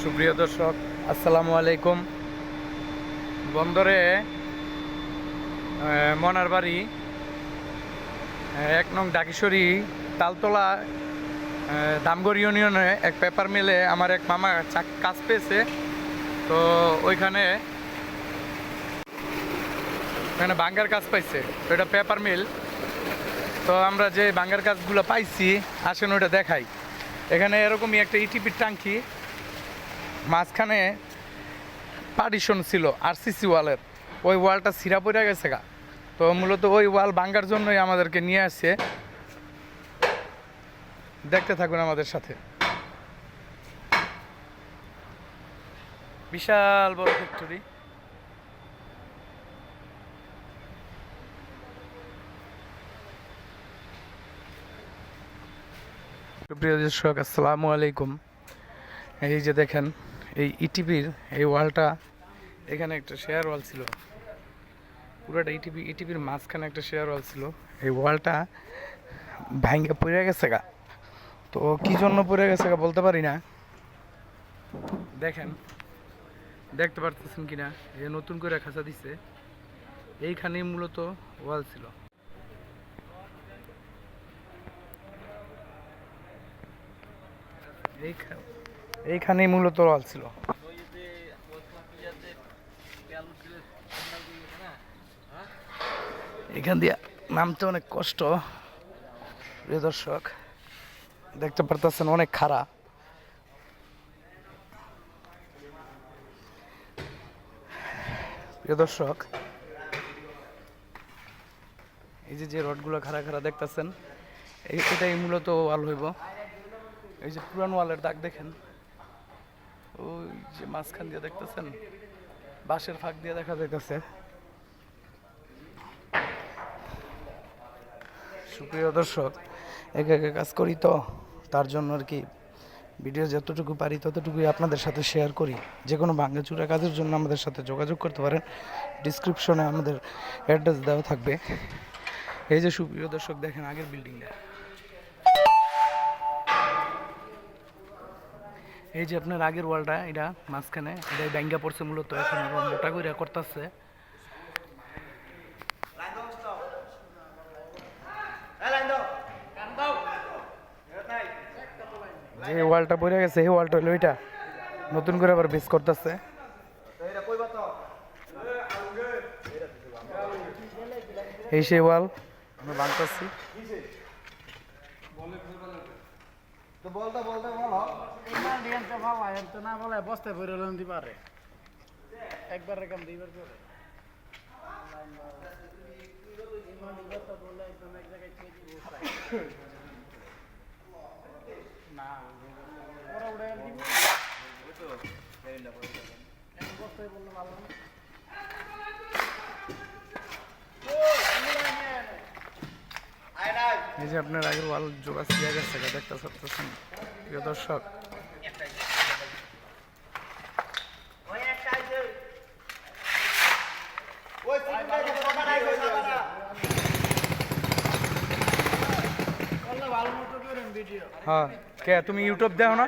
সুপ্রিয় দর্শক, আসসালামু আলাইকুম। বন্দরে মনার বাড়ি ১ নং ডাকিশরী তালতলা দামগড় ইউনিয়নে এক পেপার মিলে আমার এক মামা কাজ পেয়েছে। তো ওইখানে বাঙ্গার কাজ পাইছে, তো এটা পেপার মিল। তো আমরা যে বাঙ্গার কাজগুলো পাইছি আসেন ওইটা দেখাই। এখানে এরকমই একটা ইটিপির ট্যাঙ্কি, মাঝখানে পার্টিশন ছিল আরসিসি ওয়ালের, ওই ওয়ালটা ছিঁড়া পড়ে গেছে গা। তো মূলত ওই ওয়াল ভাঙার জন্যই আমাদেরকে নিয়ে আসছে। দেখতে থাকুন আমাদের সাথে। বিশাল বড় ফ্যাক্টরি। প্রিয় দর্শক, আসসালামু আলাইকুম। এই যে দেখেন, এই ইটিপির এই ওয়ালটা, এখানে একটা শেয়ার ওয়াল ছিল, পুরোটা ইটিপির মাঝখানে একটা শেয়ার ওয়াল ছিল। এই ওয়ালটা ভাঙ্গে পড়ে গেছে গা। তো কি জন্য পড়ে গেছে গা বলতে পারি না। দেখেন, দেখতে পারতেছেন কিনা, এই নতুন করে খাঁচা দিছে, এইখানেই মূলত ওয়াল ছিল। এইখানেই মূলত ওয়াল ছিল। এখান দিয়ে নামতে অনেক কষ্ট। প্রিয় দর্শক, দেখতে পারতেছেন অনেক খাড়া। প্রিয় দর্শক, এই যে রডগুলো খাড়া খাড়া দেখতেছেন, এটাই মূলত ওয়াল হইব। এই যে পুরান ওয়ালের দাগ দেখেন, ওই যে মাঝখান দিয়ে দেখতেছেন, বাঁশের ফাঁক দিয়ে দেখা যাইতেছে। সুপ্রিয় দর্শক, একে একে কাজ করি, তো তার জন্য আর কি ভিডিও যতটুকু পারি ততটুকুই আপনাদের সাথে শেয়ার করি। যে কোনো ভাঙাচুরা কাজের জন্য আমাদের সাথে যোগাযোগ করতে পারেন। ডিসক্রিপশনে আমাদের অ্যাড্রেস দেওয়া থাকবে। এই যে সুপ্রিয় দর্শক, দেখেন আগের বিল্ডিংটা, এই যে আপনার আগের ওয়ালটা, এটা মাঝখানে এটাই ব্যাঙ্গা পড়ছে মূলত। এখন মোটা করে করতেছে। যে ওয়ালটা পড়ে গেছে এই ওয়ালটা হলো এটা, নতুন করে আবার বেস করতেছে। এই সেই ওয়াল আমরা ভাঙতেছি। একবার না ওরা উড়ে দিব ওই তো এইটা বলতে এক বস্তায় বললে ভালো না। এই যে আপনার আগের ওয়াল জোড়া ছিঁড়ে গেছে, দেখতে পাচ্ছেন প্রিয় দর্শক। হ্যাঁ, কে তুমি ইউটিউব দেখো না?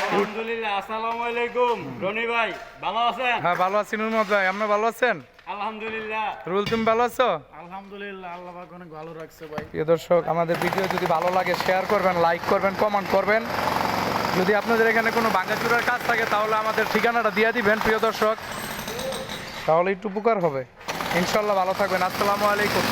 আলহামদুলিল্লাহ। আসসালামু আলাইকুম রনি ভাই, ভালো আছেন? হ্যাঁ, ভালো আছি নুরমত ভাই, আপনি ভালো আছেন? আলহামদুলিল্লাহ। রুল, তুমি ভালো আছো? আলহামদুলিল্লাহ, আল্লাহ পাক অনেক ভালো রাখছে ভাই। প্রিয় দর্শক, আমাদের ভিডিও যদি ভালো লাগে শেয়ার করবেন, লাইক করবেন, কমেন্ট করবেন। যদি আপনাদের এখানে কোনো ভাঙাচুরার কাজ থাকে তাহলে আমাদের ঠিকানাটা দিয়ে দিবেন প্রিয় দর্শক, তাহলে একটু উপকার হবে। ইনশাল্লাহ ভালো থাকবেন। আসসালামু আলাইকুম।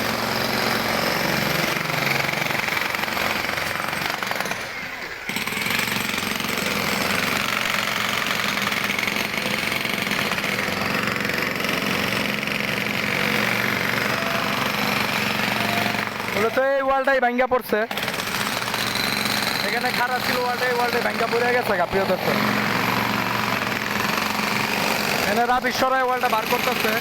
মূলত এই ওয়ালটাই ভাঙ্গা পড়ছে, এখানে খারাপ ছিল ওয়ালটাই ভাঙ্গা পড়ে গেছে প্রিয় দর্শক। এখানে রাবিশ্বরায় ওয়ালটা বার করতেছে।